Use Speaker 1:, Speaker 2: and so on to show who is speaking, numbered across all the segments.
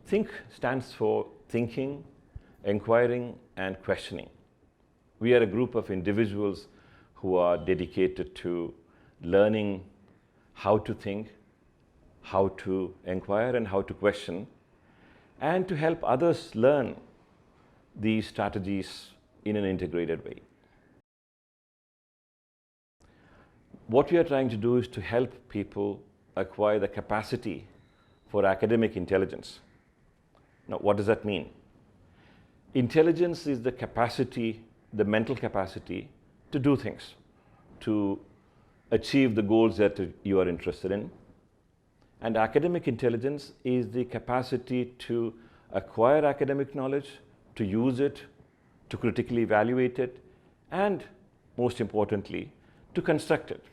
Speaker 1: Think stands for thinking, inquiring and questioning. We are a group of individuals who are dedicated to learning how to think, how to inquire and how to question, and to help others learn these strategies in an integrated way. What we are trying to do is to help people acquire the capacity for academic intelligence. Now, what does that mean? Intelligence is the capacity, the mental capacity to do things, to achieve the goals that you are interested in. And academic intelligence is the capacity to acquire academic knowledge, to use it, to critically evaluate it, and most importantly, to construct it.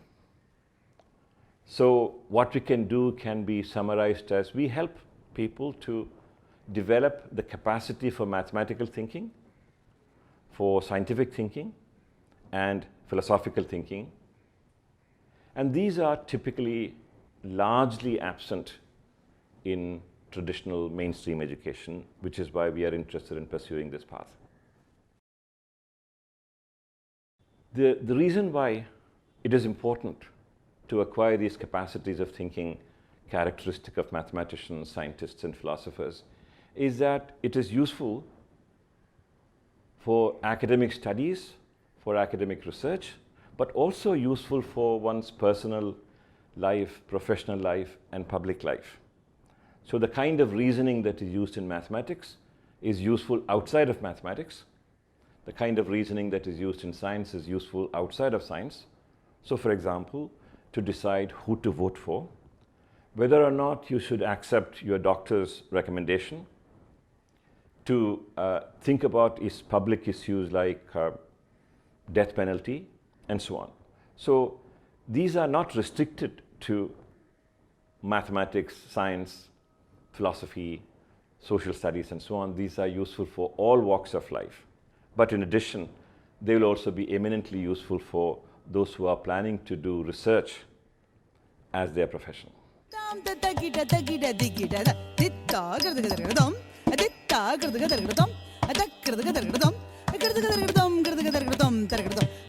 Speaker 1: So what we can do can be summarized as we help people to develop the capacity for mathematical thinking, for scientific thinking, and philosophical thinking. And these are typically largely absent in traditional mainstream education, which is why we are interested in pursuing this path. The reason why it is important to acquire these capacities of thinking characteristic of mathematicians, scientists, and philosophers is that it is useful for academic studies, for academic research, but also useful for one's personal life, professional life, and public life. So the kind of reasoning that is used in mathematics is useful outside of mathematics. The kind of reasoning that is used in science is useful outside of science. So for example, to decide who to vote for, whether or not you should accept your doctor's recommendation, to think about public issues like death penalty, and so on. So these are not restricted to mathematics, science, philosophy, social studies, and so on. These are useful for all walks of life. But in addition, they will also be eminently useful for those who are planning to do research as their profession.